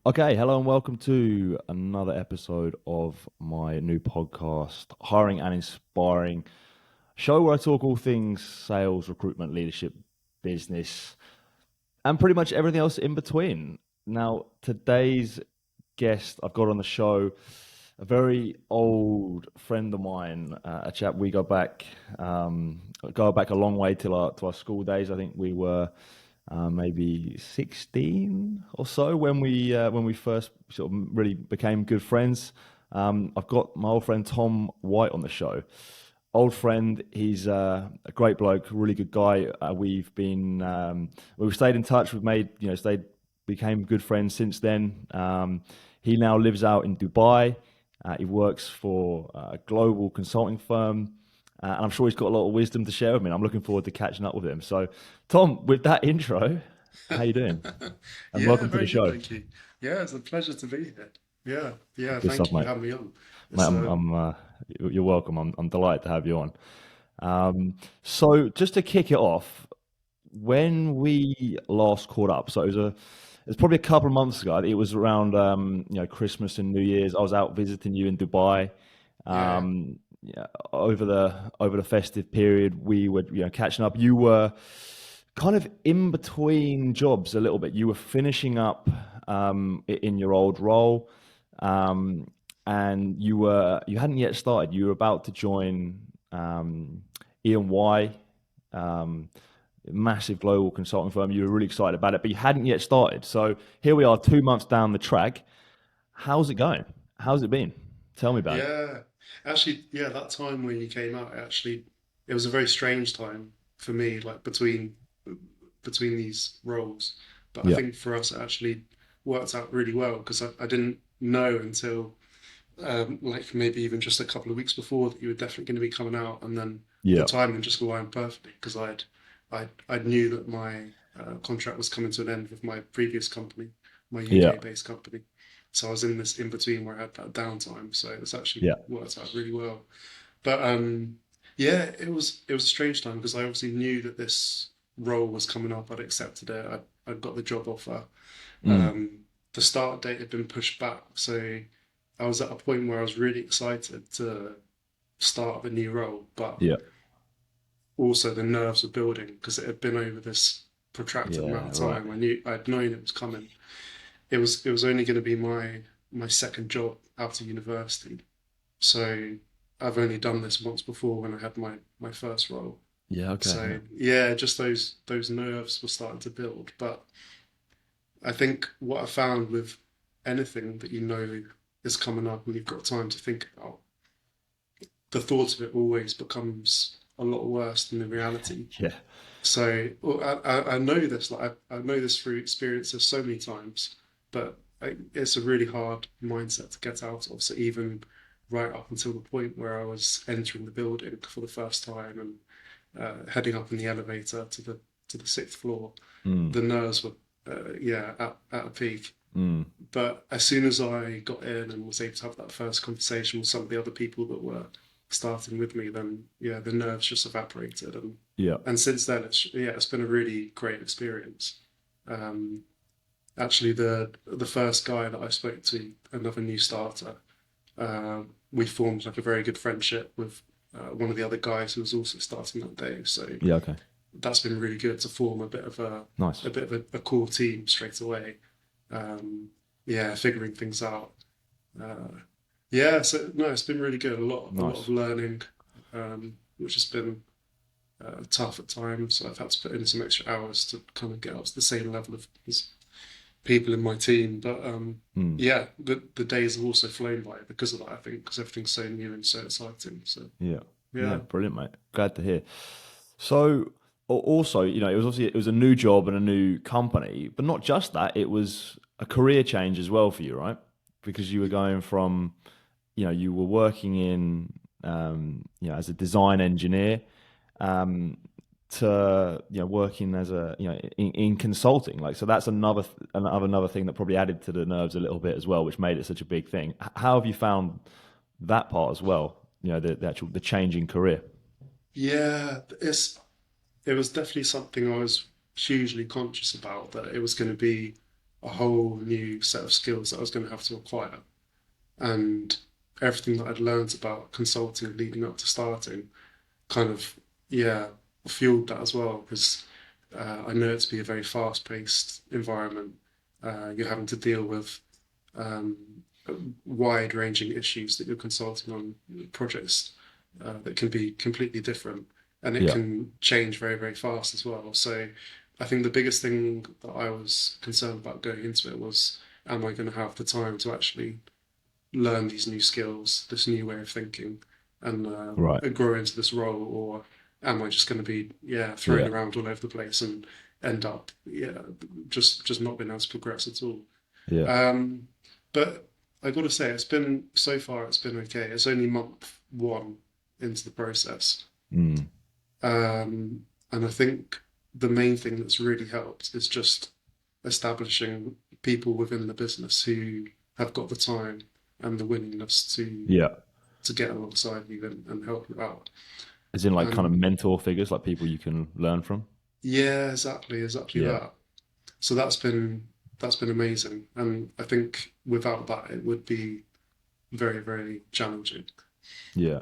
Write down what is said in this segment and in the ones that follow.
Okay, hello and welcome to another episode of my new podcast, Hiring and Inspiring, show where I talk all things sales, recruitment, leadership, business, and pretty much everything else in between. Now, today's guest I've got on the show, a very old friend of mine, a chap we go back a long way to our school days. I think we were maybe 16 or so when we first sort of really became good friends. I've got my old friend Tom White on the show. Old friend, he's a great bloke, really good guy. We've stayed in touch. We've made stayed became good friends since then. He now lives out in Dubai. He works for a global consulting firm, and I'm sure he's got a lot of wisdom to share with me. And I'm looking forward to catching up with him. So, Tom, with that intro, how you doing? And Yeah, welcome to the very good, show. thank you. Yeah, it's a pleasure to be here. Yeah, yeah, Good stuff, thank you mate. for having me on. Mate, It's you're welcome. I'm delighted to have you on. So, just to kick it off, when we last caught up, so it was probably a couple of months ago. It was around Christmas and New Year's. I was out visiting you in Dubai. yeah, Yeah, over the festive period, we were catching up. You were kind of in between jobs a little bit. You were finishing up in your old role, um, and you hadn't yet started. You were about to join E&Y, um, massive global consulting firm. You were really excited about it, but you hadn't yet started. So here we are, 2 months down the track. How's it going? How's it been? Tell me about it. yeah. Actually, yeah, that time when you came out, actually, it was a very strange time for me, like between these roles. But I Yeah, think for us, it actually worked out really well because I didn't know until like maybe even just a couple of weeks before that you were definitely going to be coming out, and then the yeah, timing just aligned perfectly because I knew that my contract was coming to an end with my previous company, my yeah, UK based company. So I was in this in between where I had that downtime. So it's actually yeah, worked out really well. But yeah, it was a strange time because I obviously knew that this role was coming up. I'd accepted it. I'd got the job offer. mm, The start date had been pushed back, so I was at a point where I was really excited to start a new role, but yeah, also the nerves were building because it had been over this protracted amount yeah. of Right. time. I'd known it was coming. It was only going to be my second job out of university, so I've only done this once before when I had my first role. Yeah. Okay. Yeah. So yeah, just those nerves were starting to build. But I think what I found with anything that you know is coming up and you've got time to think about, the thought of it always becomes a lot worse than the reality. Yeah. So well, I know this, like I know this through experiences so many times, but it's a really hard mindset to get out of. So even right up until the point where I was entering the building for the first time and heading up in the elevator to the sixth floor, Mm, the nerves were yeah at a peak. mm. But as soon as I got in and was able to have that first conversation with some of the other people that were starting with me, then yeah, the nerves just evaporated, Yeah. and since then it's been a really great experience. Um, Actually, the first guy that I spoke to, another new starter, we formed like a very good friendship with one of the other guys who was also starting that day. So Yeah. Okay. that's been really good to form a bit of Nice. a core team straight away. Yeah, figuring things out. Uh, yeah, so no, it's been really good. A lot of Nice. learning, which has been tough at times. So I've had to put in some extra hours to kind of get up to the same level of as people in my team. But Mm. yeah, the days have also flown by because of that. I think because everything's so new and so exciting. So Yeah. Yeah. yeah, Brilliant, mate. Glad to hear. So also, it was obviously it was a new job and a new company, but not just that, it was a career change as well for you, right? Because you were going from, you were working in, as a design engineer, um, to working as a in consulting. Like, so that's another thing that probably added to the nerves a little bit as well, which made it such a big thing. How have you found that part as well? The actual the changing career. yeah, it was definitely something I was hugely conscious about that it was going to be. a whole new set of skills that I was going to have to acquire. And everything that I'd learned about consulting leading up to starting kind of, yeah, fueled that as well because I know it to be a very fast-paced environment. You're having to deal with um, wide-ranging issues that you're consulting on projects that can be completely different, and it Yeah. can change very, very fast as well. So I think the biggest thing that I was concerned about going into it was, am I going to have the time to actually learn these new skills, this new way of thinking, Right. and grow into this role, or am I just going to be thrown Yeah. around all over the place and end up just not being able to progress at all? Yeah. Um, but I got to say, it's been so far, it's been okay. It's only month one into the process, Mm. and I think the main thing that's really helped is just establishing people within the business who have got the time and the willingness Yeah. to get alongside you and help you out. As in like kind of And mentor figures, like people you can learn from. yeah, exactly Yeah. that. So that's been amazing. And I think without that, it would be very, very challenging. Yeah.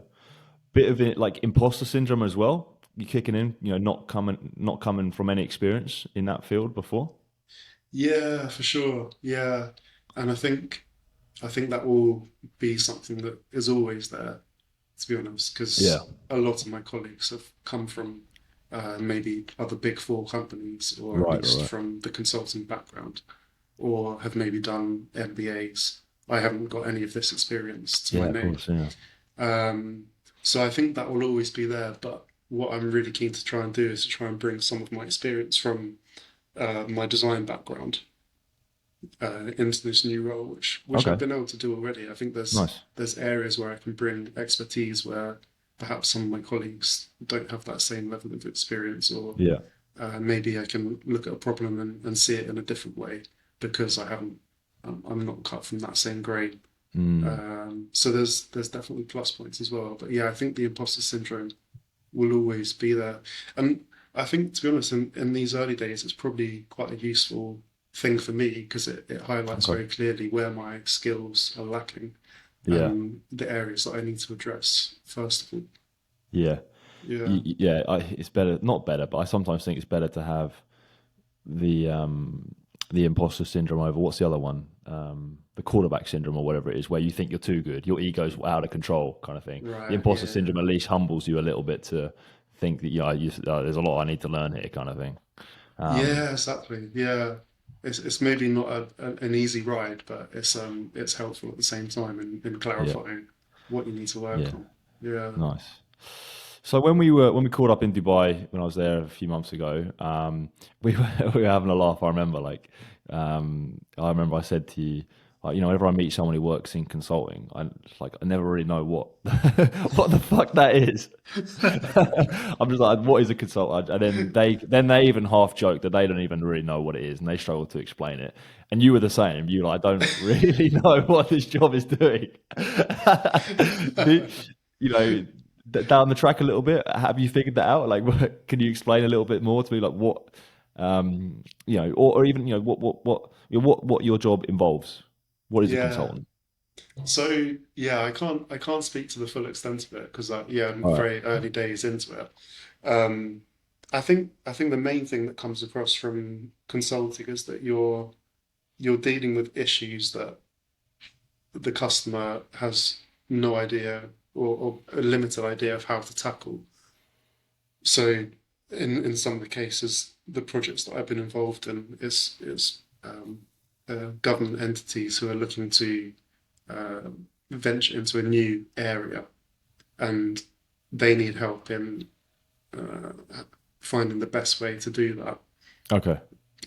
Bit of it like imposter syndrome as well. You kicking in, not coming from any experience in that field before. Yeah, for sure. Yeah. And I think that will be something that is always there, to be honest, Yeah. because a lot of my colleagues have come from maybe other big four companies, or at Right. least Right. from the consulting background, or have maybe done MBAs. I haven't got any of this experience to Yeah. my Of name. course. Yeah. So I think that will always be there. But what I'm really keen to try and do is to try and bring some of my experience from my design background into this new role, which I've Okay. been able to do already. I think Nice. there's areas where I can bring expertise where perhaps some of my colleagues don't have that same level of experience, or Yeah. maybe I can look at a problem and see it in a different way because I haven't. I'm not cut from that same grain. Mm. So there's definitely plus points as well. But yeah, I think the imposter syndrome will always be there. And I think, to be honest, in these early days, it's probably quite a useful thing for me because it highlights Okay. very clearly where my skills are lacking Yeah. and the areas that I need to address first of all. Yeah. Yeah, Yeah. It's better, not better, but I sometimes think it's better to have the imposter syndrome over what's the other one, the quarterback syndrome or whatever it is, where you think you're too good, your ego's out of control, kind of thing. The right. imposter Yeah, syndrome at least humbles you a little bit to think that there's a lot I need to learn here, kind of thing. Um, yeah, exactly. Yeah, it's maybe not an easy ride, but it's helpful at the same time in yeah, clarifying what you need to yeah, work on. Yeah, nice. So when we caught up in Dubai when I was there a few months ago, we were we were having a laugh. I remember I said to you, like, whenever I meet someone who works in consulting, I never really know what what the fuck that is. I'm just like, what is a consultant? And then they even half joke that they don't even really know what it is, and they struggle to explain it. And you were the same. You like, I don't really know what this job is doing. The- you know, down the track a little bit. Have you figured that out? Like, can you explain a little bit more to me, like what, or even what your job involves? What is a yeah. consultant? So yeah, I can't speak to the full extent of it because I'm All right. very early days into it. Um, I think the main thing that comes across from consulting is that you're dealing with issues that the customer has no idea or a limited idea of how to tackle. So in some of the cases, the projects that I've been involved in is government entities who are looking to uh, venture into a new area, and they need help in uh, finding the best way to do that. Okay.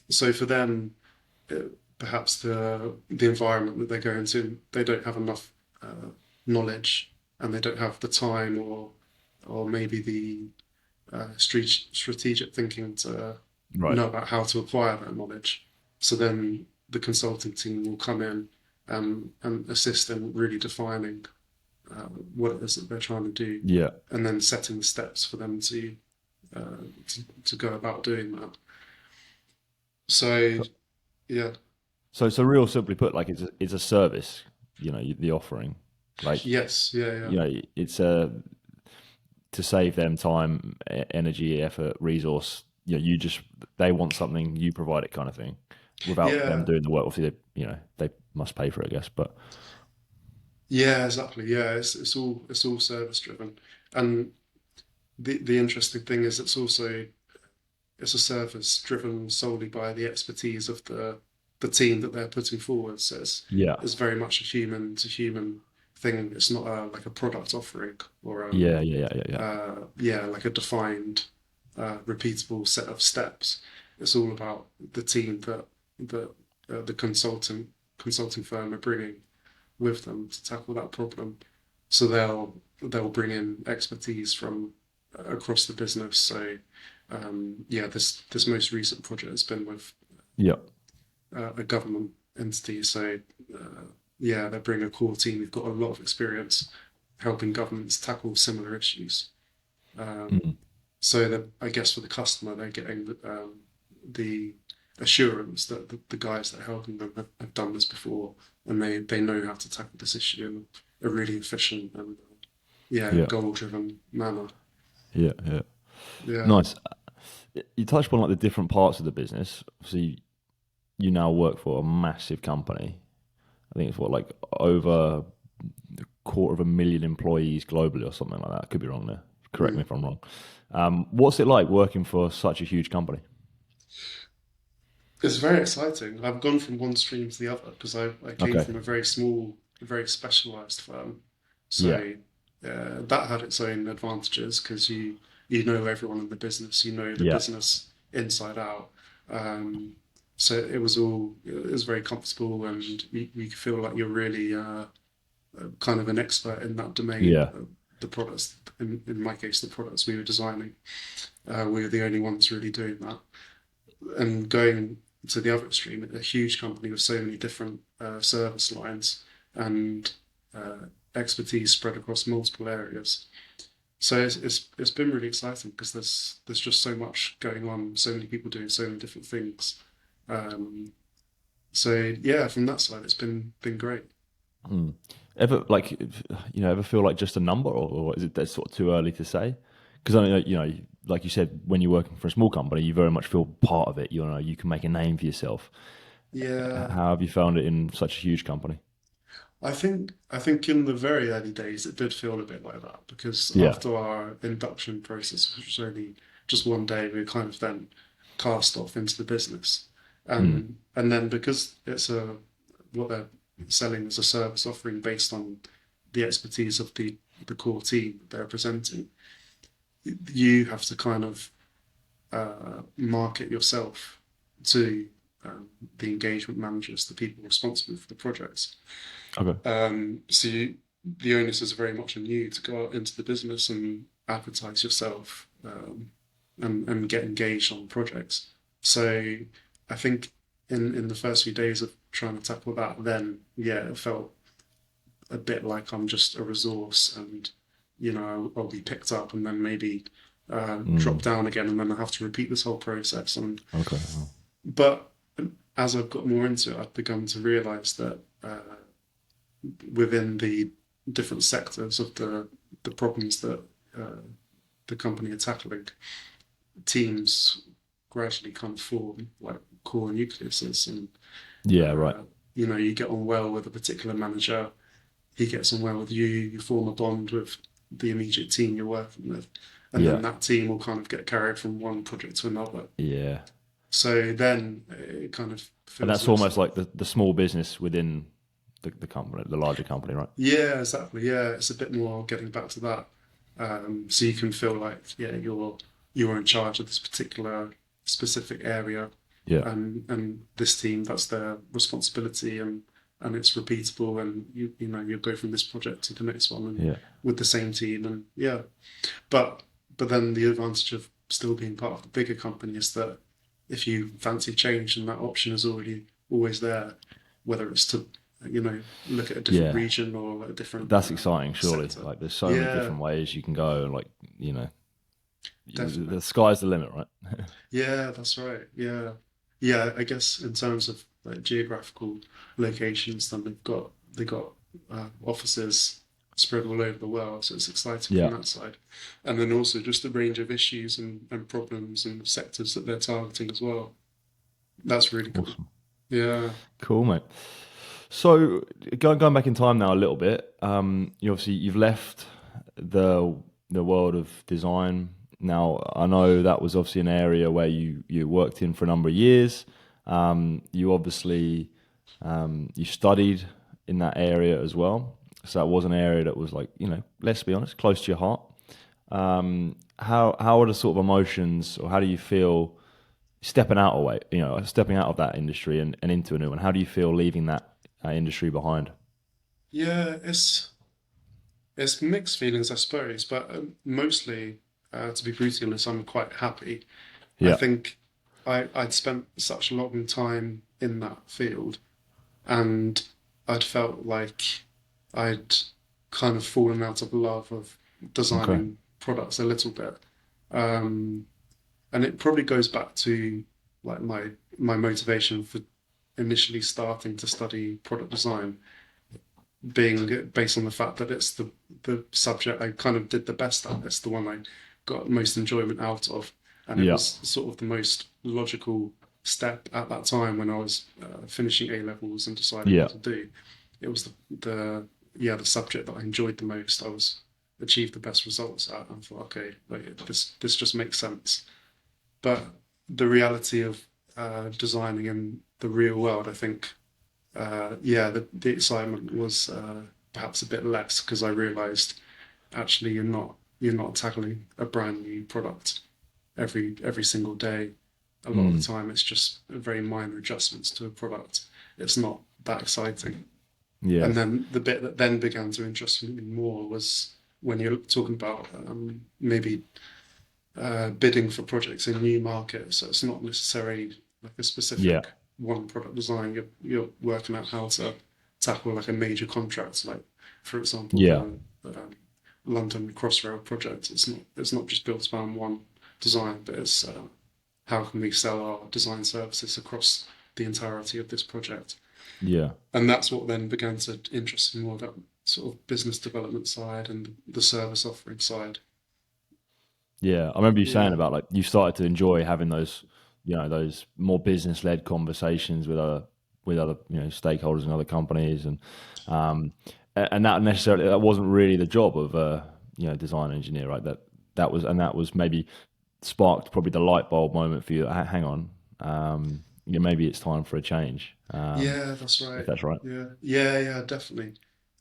So for them, uh, perhaps the environment that they're going to, they don't have enough knowledge, and they don't have the time or maybe the strategic thinking to Right. know about how to acquire that knowledge. So then the consulting team will come in and assist in really defining what it is that they're trying to do, Yeah. and then setting the steps for them to go about doing that. So So, yeah, So real simply put, like it's a service, the offering, like, Yes, yeah, yeah. it's a to save them time, energy, effort, resource. You just they want something, you provide it, kind of thing, without them Yeah, doing the work. Obviously, they must pay for it, I guess. But yeah, exactly. Yeah, it's all service driven. And the interesting thing is it's a service driven solely by the expertise of the team that they're putting forward. So yeah, it's very much a human to human thing. It's not like a product offering or yeah. yeah, like a defined, repeatable set of steps. It's all about the team that the consulting firm are bringing with them to tackle that problem. So they'll bring in expertise from across the business. So yeah, this most recent project has been with Yeah. a government entity. So yeah, they bring a core team who've got a lot of experience helping governments tackle similar issues. Um, Mm. so that I guess for the customer, they're getting the assurance that the guys that are helping them have done this before, and they know how to tackle this issue in a really efficient and yeah, Yeah. goal-driven manner. Yeah. Yeah. Nice. You touched on like the different parts of the business. So you now work for a massive company. I think it's what, like, over a quarter of a million employees globally or something like that. I could be wrong there. Correct me Mm. if I'm wrong. What's it like working for such a huge company? It's very exciting. I've gone from one stream to the other because I came Okay. from a very small, very specialized firm. Yeah. So that had its own advantages because you know everyone in the business, you know the Yeah. business inside out. Um, so it was very comfortable, and you feel like you're really kind of an expert in that domain. Yeah. The products, in my case, the products we were designing, we were the only ones really doing that. And going to the other extreme, a huge company with so many different service lines and expertise spread across multiple areas. So it's been really exciting because there's just so much going on, so many people doing so many different things. Um, so yeah, from that side, it's been great. Mm. Ever like ever feel like just a number, or is it that's sort of too early to say? Because I know, like you said, when you're working for a small company, you very much feel part of it. You can make a name for yourself. Yeah, How have you found it in such a huge company? I think in the very early days it did feel a bit like that because Yeah. after our induction process, which was only just one day, we kind of then cast off into the business, Mm. and then because it's a what they're selling as a service offering based on the expertise of the core team they're presenting, you have to kind of market yourself to the engagement managers, the people responsible for the projects. Okay. The onus is very much on you to go out into the business and advertise yourself and get engaged on projects. So I think in the first few days of trying to tackle that, then yeah, it felt a bit like I'm just a resource and I'll be picked up and then maybe drop Mm. down again and then I have to repeat this whole process. And Okay. but as I've got more into it, I've begun to realise that within the different sectors of the problems that uh, the company are tackling, teams gradually kind of form like core nucleuses, and Yeah. Right. uh, you get on well with a particular manager, he gets on well with you, you form a bond with the immediate team you're working with, and then Yeah. that team will kind of get carried from one project to another. Yeah. So then it kind of And feels that's less almost like like the small business within the company, the larger company, right? yeah, exactly. Yeah, it's a bit more getting back to that. So you can feel like yeah, you're in charge of this particular specific area, Yeah. and this team that's their responsibility, and it's repeatable, and you go from this project to the next one, and Yeah. with the same team, and yeah. But but then the advantage of still being part of the bigger company is that if you fancy change, and that option is already always there, whether it's to look at a different Yeah. region or a different That's exciting, surely. sector. Like, there's so many Yeah, different ways you can go, and, like, you know, definitely. the sky's the limit, right? Yeah, that's right. Yeah, yeah. I guess in terms of like geographical locations, then they got offices spread all over the world. So it's exciting from Yeah. that side, and then also just the range of issues and problems and sectors that they're targeting as well. That's really cool. Awesome. Yeah. Cool, mate. So going back in time now a little bit, you obviously you've left the the world of design. Now I know that was obviously an area where you worked in for a number of years. You obviously you studied in that area as well. So that was an area that was like, let's be honest, close to your heart. How are the sort of emotions, or how do you feel stepping out away, stepping out of that industry and into a new one? How do you feel leaving that industry behind? Yeah, it's mixed feelings, I suppose, but mostly, to be brutally honest, I'm quite happy. I Yeah. think I'd spent such a long time in that field, and I'd felt like I'd kind of fallen out of love of Okay. designing products a little bit. Um, and it probably goes back to like my motivation for initially starting to study product design being based on the fact that it's the subject I kind of did the best at. It's the one I got most enjoyment out of, and it Yeah. was sort of the most logical step at that time when I was finishing A levels and deciding Yeah. what to do. It was the yeah, the subject that I enjoyed the most. I was achieved the best results at, and thought, okay, like this just makes sense. But the reality of designing in the real world, I think yeah, the excitement was perhaps a bit less because I realised actually you're not tackling a brand new product every single day. A lot of the Mm. time, it's just very minor adjustments to a product. It's not that exciting. Yeah. And then the bit that then began to interest me more was when you're talking about maybe bidding for projects in new markets. So it's not necessarily like a Yeah. specific one product design. You're working out how to tackle like a major contract, like for example Yeah. the London Crossrail project. It's not just built around one design, but it's how can we sell our design services across the entirety of this project. Yeah. And that's what then began to interest me more, that sort of business development side and the service offering side. Yeah. I remember you saying Yeah. about like you started to enjoy having those, those more business led conversations with other, stakeholders and other companies, um, and that wasn't really the job of a design engineer, right? That was maybe sparked probably the light bulb moment for you. Hang on, maybe it's time for a change. Yeah, that's If right. that's right. Yeah, yeah, yeah, definitely.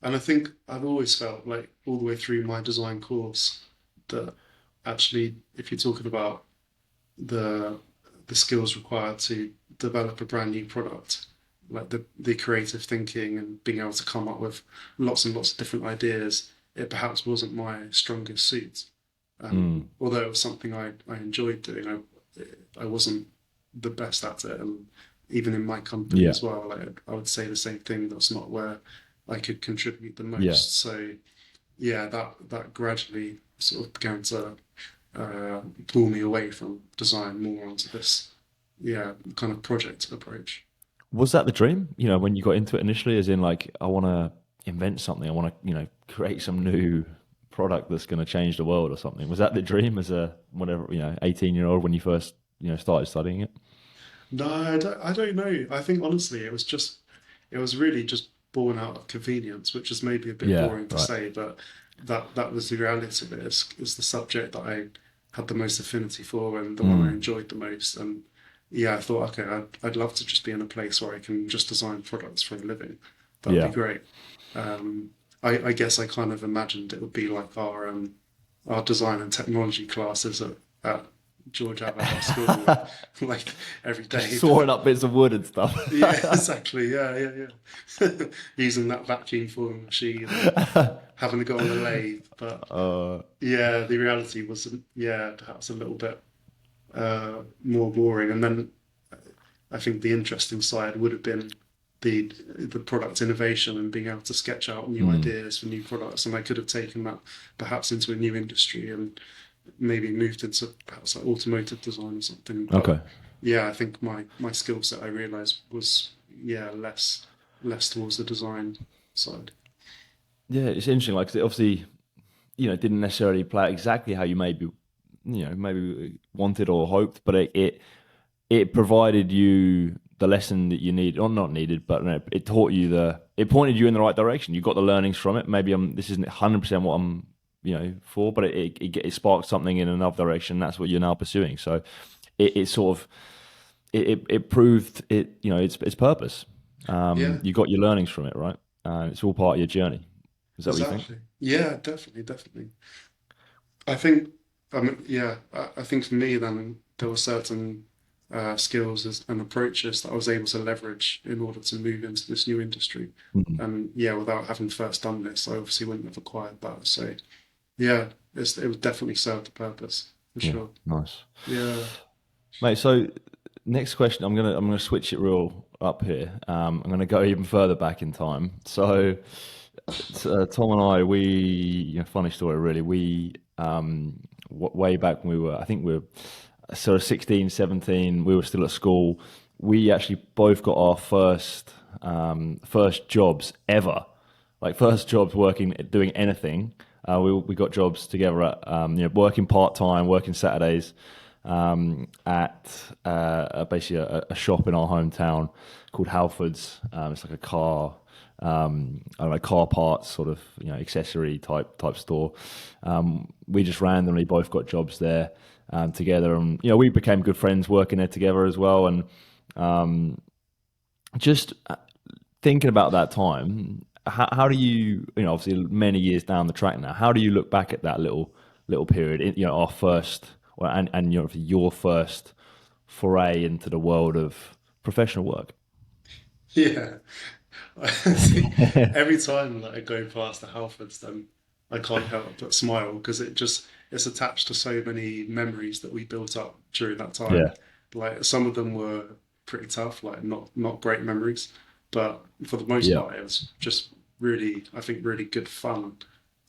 And I think I've always felt like all the way through my design course that actually, if you're talking about the the skills required to develop a brand new product, like the creative thinking and being able to come up with lots and lots of different ideas, it perhaps wasn't my strongest suit. Mm. Although it was something I enjoyed doing, I wasn't the best at it, and even in my company Yeah. as well, like I would say the same thing. That's not where I could contribute the Yeah. most. So yeah, that gradually sort of began to pull me away from design more onto this yeah kind of project approach. Was that the dream? When you got into it initially, as in like, I want to invent something. I want to, create some new product that's going to change the world or something. Was that the dream as a whatever, 18-year-old when you first, started studying it? No, I don't know. I think honestly, it was really just born out of convenience, which is maybe a bit Yeah. boring to Right. say, but that was the reality of it. It's the subject that I had the most affinity for and the one I Mm. enjoyed the most. And yeah, I thought, okay, I'd love to just be in a place where I can just design products for a living. That'd be Yeah. great. I guess I kind of imagined it would be like our design and technology classes at George Abbott School, like every Just day. sawing But up bits of wood and stuff. yeah, exactly. Yeah, yeah, yeah. Using that vacuum forming machine and having to go on the lathe. But uh, yeah, the reality was, yeah, perhaps a little bit more boring. And then I think the interesting side would have been the product innovation and being able to sketch out new mm. ideas for new products. And I could have taken that perhaps into a new industry and maybe moved into perhaps like automotive design or something. But Okay. yeah, I think my skill set I realized was yeah, less towards the design side. Yeah, it's interesting. Like, 'cause it obviously, it didn't necessarily play out exactly how you maybe wanted or hoped, but it provided you the lesson that you needed, or not needed, but it taught you it pointed you in the right direction. You got the learnings from it. Maybe this isn't 100% what I'm, for, but it sparked something in another direction. That's what you're now pursuing. So it sort of, it proved its purpose. Yeah, You got your learnings from it, right? It's all part of your journey. Is that what you think? exactly. Yeah, definitely, definitely. I think, yeah, I think for me then there were certain and approaches that I was able to leverage in order to move into this new industry. Mhm. And yeah, without having first done this, I obviously wouldn't have acquired that. So yeah, it would definitely serve the purpose for Yeah, sure. nice. Yeah. Mate, so next question, I'm gonna switch it real up here. I'm gonna go even further back in time. So, Tom and I, funny story, really. We way back when I think we were sort of 16, 17. We were still at school. We actually both got our first jobs ever, like first jobs working doing anything. We got jobs together at working part time, working Saturdays at basically a shop in our hometown called Halfords. It's like a I don't know, car parts sort of accessory type store. We just randomly both got jobs there together, and we became good friends working there together as well. And just thinking about that time, how do obviously many years down the track now, how do you look back at that little period, our first, and your first foray into the world of professional work? Yeah. I think every time that I go past the Halfords, then I can't help but smile because it's attached to so many memories that we built up during that time. Yeah, Like some of them were pretty tough, like not great memories, but for the most yeah, part, it was just really, I think, really good fun.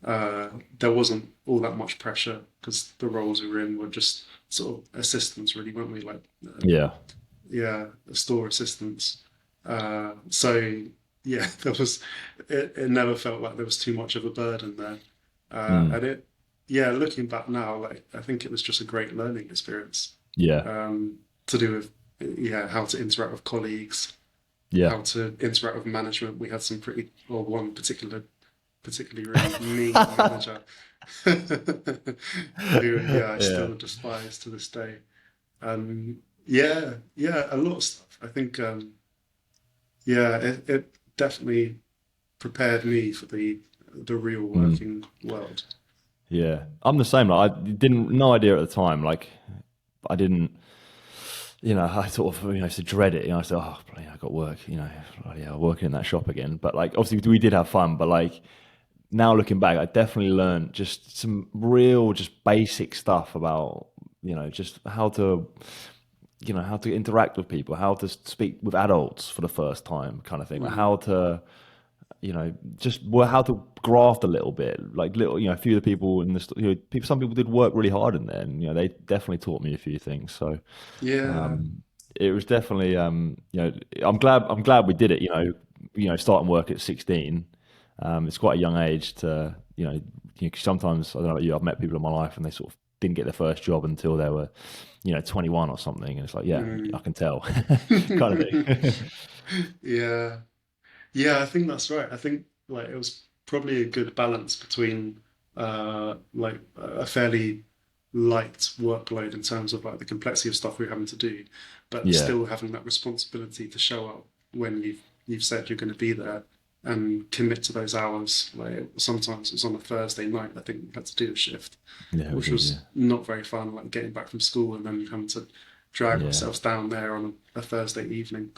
There wasn't all that much pressure because the roles we were in were just sort of assistants, really, weren't we? Like yeah, yeah, store assistants. So yeah, it never felt like there was too much of a burden there. mm, And yeah, looking back now, like I think it was just a great learning experience yeah, to do with yeah how to interact with colleagues, yeah. how to interact with management. We had some pretty, or one particularly really mean manager who yeah I Yeah, still despise to this day. Yeah, yeah, a lot of stuff. I think, yeah, it definitely prepared me for the real mm, working world. yeah. I'm the same. Like, I didn't no idea at the time. Like, I didn't. I sort of, used to dread it. I said, oh, bloody hell, I got work, bloody hell, working in that shop again. But like, obviously, we did have fun. But like, now looking back, I definitely learned just some real, just basic stuff about, just how to interact with people, how to speak with adults for the first time, kind of thing. Like Mm, how to, just how to graft a little bit, like little, a few of the people in this, some people did work really hard in there, and they definitely taught me a few things. So yeah, um, it was definitely, I'm glad we did it. Starting work at 16, it's quite a young age to, 'cause sometimes I don't know about you, I've met people in my life and they sort of didn't get their first job until they were, 21 or something, and it's like, yeah, I mm. can tell, kind of thing. Yeah, yeah, I think that's right. I think like it was probably a good balance between like a fairly light workload in terms of like the complexity of stuff we're having to do, but Yeah, still having that responsibility to show up when you've said you're going to be there and commit to those hours. Like sometimes it was on a Thursday night, I think we had to do a shift, yeah, we which did, was yeah, not very fun, like getting back from school and then having to drag yeah, ourselves down there on a Thursday evening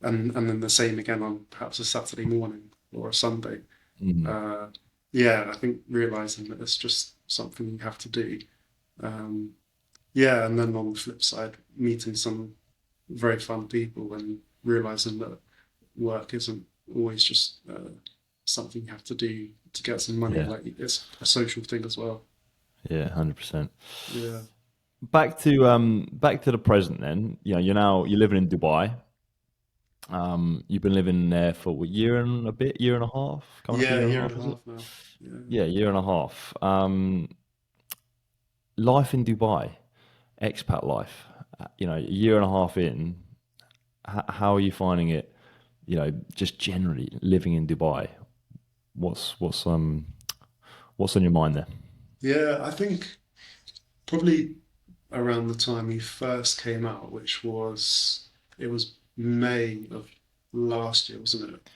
and then the same again on perhaps a Saturday morning or a Sunday. mm, Uh, yeah, I think realizing that it's just something you have to do. Um, yeah, and then on the flip side, meeting some very fun people and realizing that work isn't always just something you have to do to get some money. yeah, Like it's a social thing as well. yeah, 100%. Yeah. Back to the present then. You're living in Dubai. You've been living there for a year and a bit, year and a half, coming up a Yeah, a year and a year and half, a is it? half now. Yeah. Yeah, year and a half. Life in Dubai, expat life. A year and a half in, how are you finding it? Just generally living in Dubai. What's on your mind there? Yeah, I think probably around the time he first came out, which was it was May of last year, wasn't it?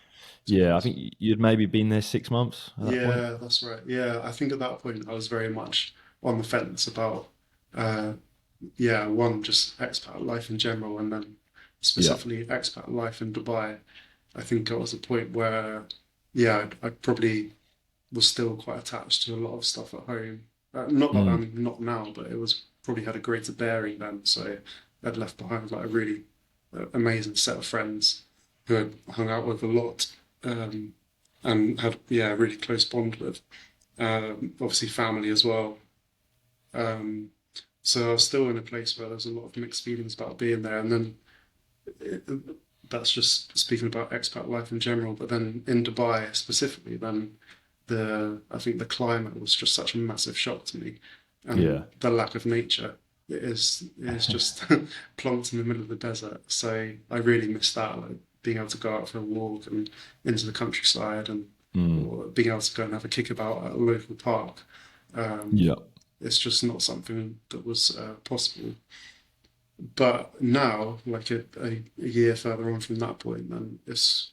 So Yeah, I first, think you'd maybe been there 6 months at that point. yeah, that's right. Yeah, I think at that point I was very much on the fence about, uh, yeah, one just expat life in general, and then Yeah. specifically expat life in Dubai. I think I was a point where, yeah, I probably was still quite attached to a lot of stuff at home. Not that Mm, I'm not now, but it was probably had a greater bearing then. So I'd left behind like a really amazing set of friends who I'd hung out with a lot, um, and had, yeah, a really close bond with. Obviously family as well. Um, so I was still in a place where there's a lot of mixed feelings about being there, and then it, that's just speaking about expat life in general. But then in Dubai specifically, then I think the climate was just such a massive shock to me, yeah. and the lack of nature is just plonked in the middle of the desert. So I really missed that, like being able to go out for a walk and into the countryside, and Mm, or being able to go and have a kickabout at a local park. Um, yeah. it's just not something that was possible. But now, like a year further on from that point, then it's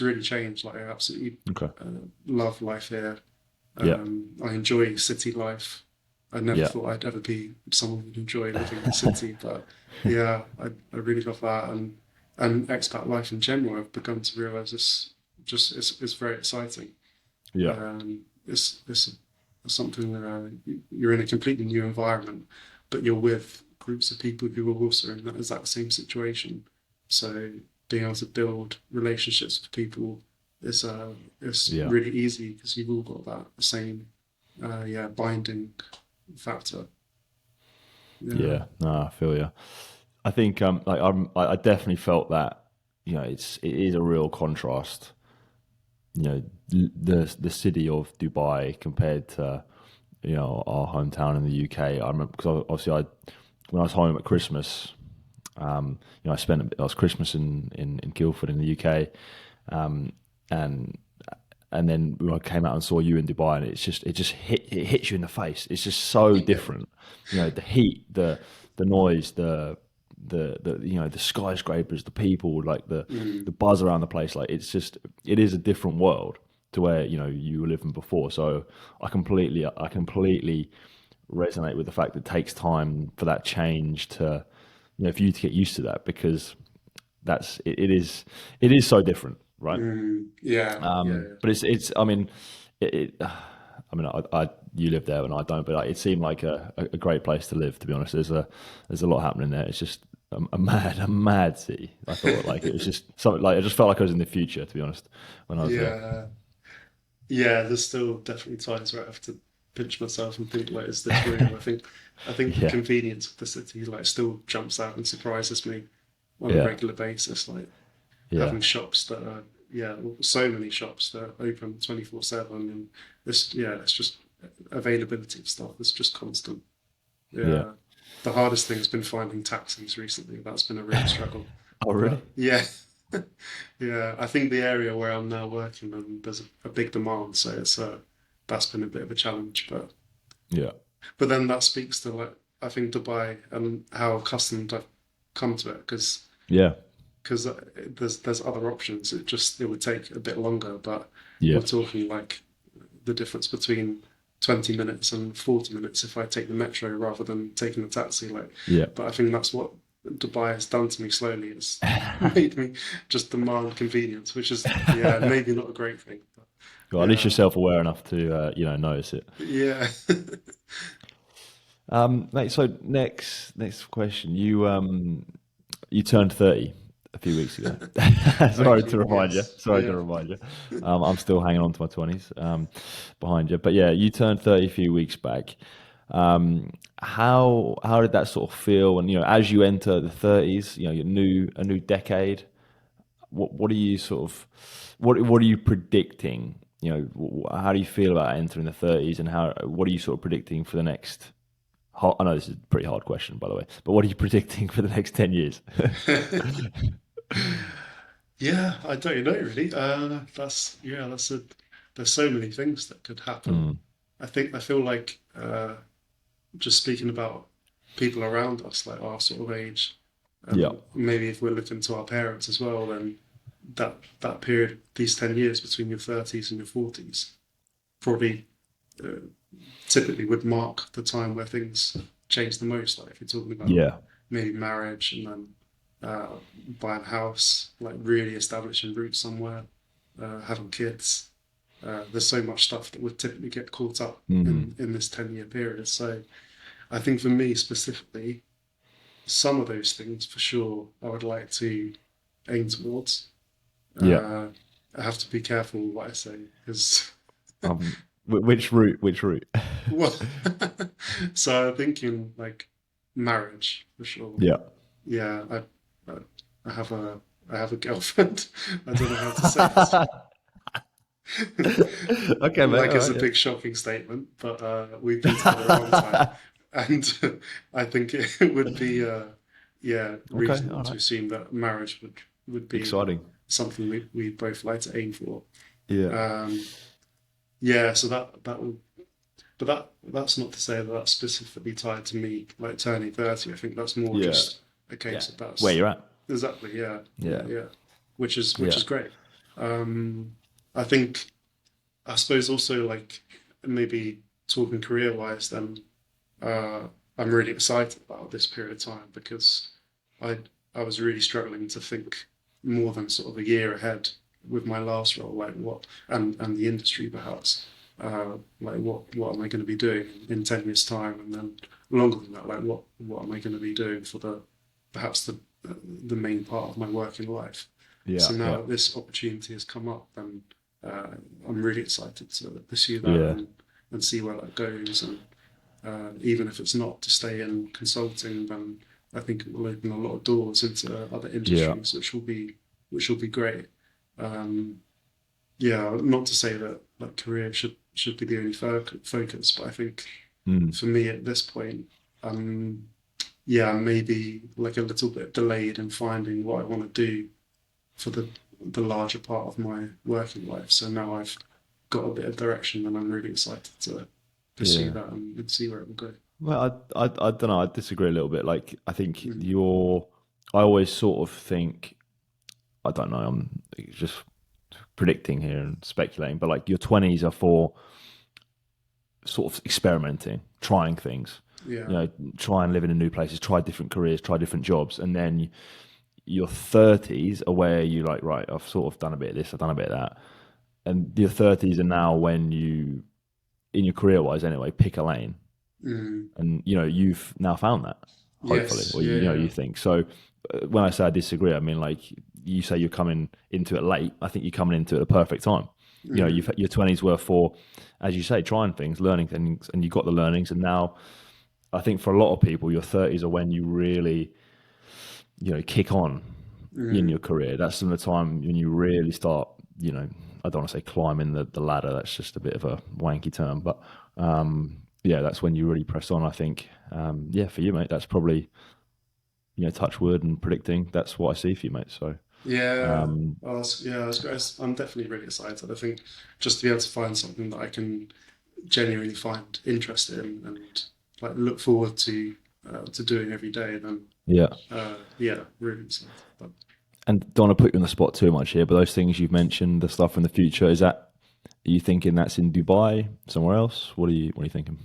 really changed. Like I absolutely Okay. love life here. Yeah. I enjoy city life. I never Yeah. thought I'd ever be someone who'd enjoy living in the city, but yeah, I really love that, and expat life in general. I've begun to realise it's very exciting. Yeah. It's something you're in a completely new environment, but you're with groups of people who are also in that exact same situation. So being able to build relationships with people is Yeah. really easy because you've all got that same yeah, binding factor. Yeah. Yeah. No, I feel you. I think I definitely felt that. It is a real contrast. The city of Dubai compared to our hometown in the UK. I remember because obviously when I was home at Christmas, I was Christmas in Guildford in the UK, um, and and then when I came out and saw you in Dubai, and it hits you in the face. It's just so Yeah. different. The heat, the noise, the skyscrapers, the people, like the Mm, buzz around the place. Like it is a different world to where you were living before. So I completely resonate with the fact that it takes time for that change to for you to get used to that, because it is so different, right? yeah. Yeah. But it's I mean, you live there and I don't, but it seemed like a great place to live. To be honest, there's a lot happening there. It's just a mad city. I thought like it was just something like I just felt like I was in the future. To be honest, when I was there. Yeah. Yeah, there's still definitely times where I have to pinch myself and think, like, is this real? I think the Yeah, convenience of the city like still jumps out and surprises me on a yeah, regular basis. Like yeah, having shops that are, yeah, so many shops that are open 24/7, and this, yeah, it's just availability of stuff is just constant. yeah. Yeah. The hardest thing has been finding taxis recently. That's been a real struggle. Oh, really? But yeah, yeah, I think the area where I'm now working in, there's a big demand, so that's been a bit of a challenge. Yeah, But then that speaks to, like, I think Dubai and how accustomed I've come to it, yeah, because there's other options. It would take a bit longer, but yeah, we're talking like the difference between 20 minutes and 40 minutes if I take the metro rather than taking the taxi. Like, yeah. but I think that's what Dubai has done to me slowly. It's made me just demand convenience, which is, yeah, maybe not a great thing. But Well, at least you're yeah, self-aware enough to notice it. yeah. Mate, so next question. You turned 30 a few weeks ago. Sorry Thank to you. remind you. Yes. Sorry to Yeah. remind you. I'm still hanging on to my 20s behind you. But yeah, you turned 30 a few weeks back. How did that sort of feel? And as you enter the 30s, your a new decade. what are you sort of what are you predicting? You know, how do you feel about entering the 30s, and how what are you sort of predicting for the next? I know this is a pretty hard question, by the way, but what are you predicting for the next 10 years? Yeah, I don't know really. That's yeah, that's a. There's so many things that could happen. Mm, I feel like just speaking about people around us, like our sort of age, yeah, maybe if we're looking to our parents as well, then that period, these 10 years between your 30s and your 40s, probably uh, typically would mark the time where things change the most. Like if you're talking about yeah, maybe marriage and then buying a house, like really establishing roots somewhere, having kids. There's so much stuff that would typically get caught up mm, in this 10-year period. So I think for me specifically, some of those things for sure I would like to aim towards. yeah. Uh, I have to be careful what I say because, Which route? Which route? well, so I'm thinking like marriage for sure. Yeah. Yeah, I, I have a I have a girlfriend. I don't know how to say it. Okay, mate. Like All it's a right. Yeah. big shocking statement, but we've been together a long time, and I think it would be yeah Okay. reasonable All to right. assume that marriage would be Exciting. something we both like to aim for. Yeah. Um, yeah, so that would, but that's not to say that that's specifically tied to me like turning 30. I think that's more Yeah. just a Yeah. case of Where that's you're at. exactly yeah Yeah. yeah, which Yeah. is great. I think I suppose also like maybe talking career wise, then uh, I'm really excited about this period of time because I I was really struggling to think more than sort of a year ahead with my last role, like what and the industry perhaps, like what am I going to be doing in 10 years time, and then longer than that, like what am I going to be doing for the perhaps the main part of my working life. Yeah. So now Yeah. that this opportunity has come up, then uh, I'm really excited to pursue that Yeah. and see where that goes. And even if it's not to stay in consulting, then I think it will open a lot of doors into other Yeah. industries, which will be great. Um, yeah, not to say that like career should be the only focus, but I think Mm. for me at this point, yeah, maybe like a little bit delayed in finding what I want to do for the larger part of my working life. So now I've got a bit of direction, and I'm really excited to pursue Yeah. that and see where it will go. Well, I don't know. I disagree a little bit. Like, I think Mm, you're. I always sort of think. I don't know. I'm just predicting here and speculating, but like your 20s are for sort of experimenting, trying things. yeah. You know, try and live in new places, try different careers, try different jobs, and then your 30s are where you like, right, I've sort of done a bit of this, I've done a bit of that, and your 30s are now when you, in your career wise anyway, pick a lane, Mm, and you know you've now found that, hopefully, yes. or Yeah. you know Yeah. you think so. When I say I disagree, I mean like you say you're coming into it late. I think you're coming into it at the perfect time. You know, Mm, your 20s were for, as you say, trying things, learning things, and you got the learnings. And now, I think for a lot of people, your 30s are when you really, you know, kick on in mm, your career. That's the time when you really start, you know, I don't want to say climbing the ladder. That's just a bit of a wanky term, but yeah, that's when you really press on. I think, yeah, for you, mate, that's probably, you know, touch wood and predicting. That's what I see for you, mate. So, yeah. um, Yeah, that's great. I'm definitely really excited. I think just to be able to find something that I can genuinely find interested in and like look forward to doing every day, then yeah. yeah, really excited. But And don't want to put you on the spot too much here, but those things you've mentioned, the stuff in the future, is that, are you thinking that's in Dubai, somewhere else? What are you thinking?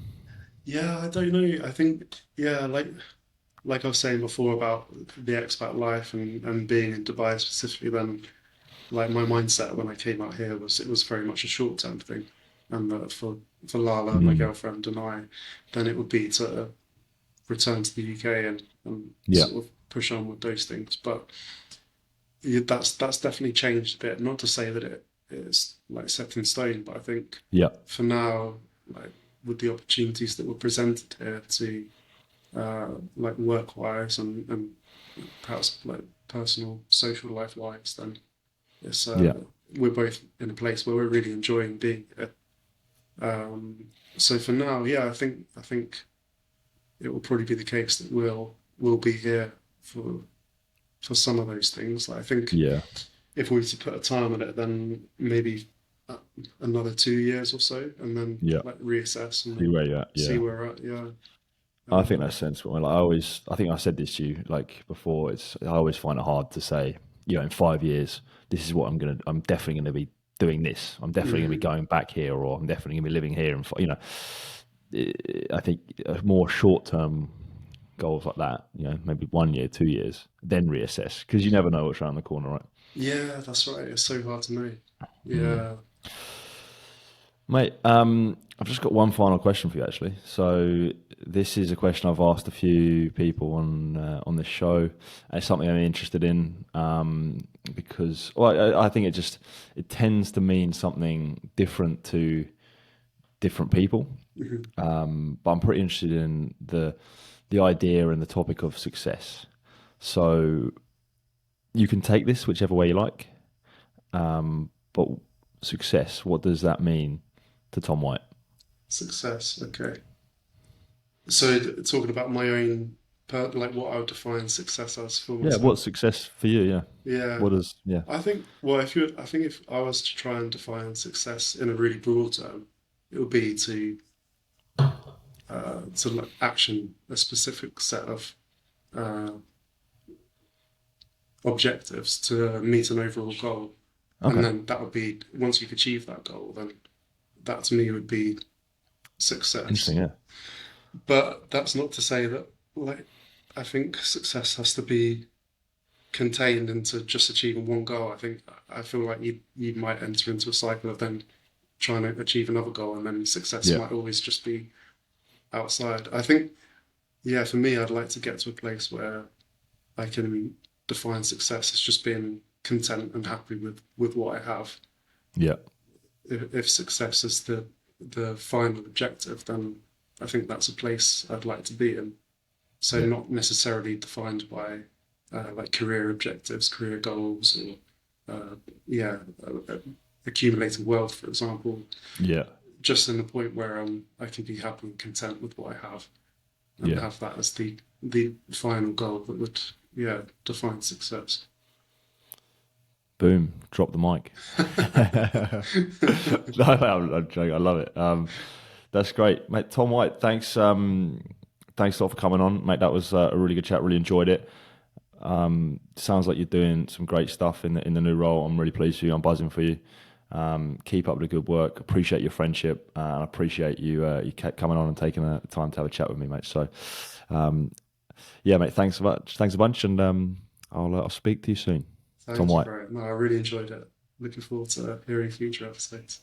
yeah, I don't know. I think yeah, like I was saying before about the expat life and being in Dubai specifically, then like my mindset when I came out here was it was very much a short term thing, and for Lala, my Mm, girlfriend, and I, then it would be to return to the UK and yeah. sort of push on with those things. But yeah, that's definitely changed a bit. Not to say that it is like set in stone, but I think Yeah. for now, like with the opportunities that were presented here to like work wise and perhaps like personal social life wise, then It's Yeah. we're both in a place where we're really enjoying being here. So for now, yeah, I think it will probably be the case that we'll be here for some of those things. Like I think Yeah. if we were to put a time on it, then maybe uh, another 2 years or so, and then Yeah. like reassess and See then where you're at. see Yeah. where we're at. Yeah. I think Um, that's sensible. Like I think I said this to you like before. I always find it hard to say, in 5 years, this is what I'm definitely gonna be doing this. I'm definitely gonna be mm, going back here, or I'm definitely gonna be living here. And I think more short term goals like that, maybe 1 year, 2 years, then reassess because you never know what's around the corner, right? yeah, that's right. It's so hard to know. Mm. Yeah. Mate, I've just got one final question for you, actually. So this is a question I've asked a few people on this show, and it's something I'm interested in because, well, I think it tends to mean something different to different people. Mhm. But I'm pretty interested in the idea and the topic of success. So you can take this whichever way you like, but success, what does that mean to Tom White? Success. Okay. So talking about my own, like what I would define success as for Yeah, myself. what's success for you? Yeah. Yeah. What is, yeah. I think, well, I think if I was to try and define success in a really broad term, it would be to like action a specific set of uh, objectives to meet an overall goal, and Okay. then that would be once you've achieved that goal, then that to me would be Interesting. success. Yeah. But that's not to say that like I think success has to be contained into just achieving one goal. I feel like you might enter into a cycle of then trying to achieve another goal, and then success Yeah. might always just be outside. I think, yeah, for me, I'd like to get to a place where I can define success as just being content and happy with what I have. Yeah. If success is the final objective, then I think that's a place I'd like to be in. So Yeah. not necessarily defined by like career objectives, career goals, or yeah, accumulating wealth, for example. Yeah. Just in the point where I can be happy and content with what I have, and Yeah. have that as the final goal that would yeah define success. Boom. Drop the mic. No, I'm joking. I love it. That's great, mate. Tom White, thanks. Thanks a lot for coming on, mate. That was a really good chat. Really enjoyed it. Sounds like you're doing some great stuff in the new role. I'm really pleased for you. I'm buzzing for you. Keep up the good work. Appreciate your friendship. And I appreciate you kept coming on and taking the time to have a chat with me, mate. So, um, yeah, mate. Thanks a bunch. Thanks a bunch, and I'll speak to you soon. Tom Thank you White. very much. No, I really enjoyed it. Looking forward to hearing future episodes.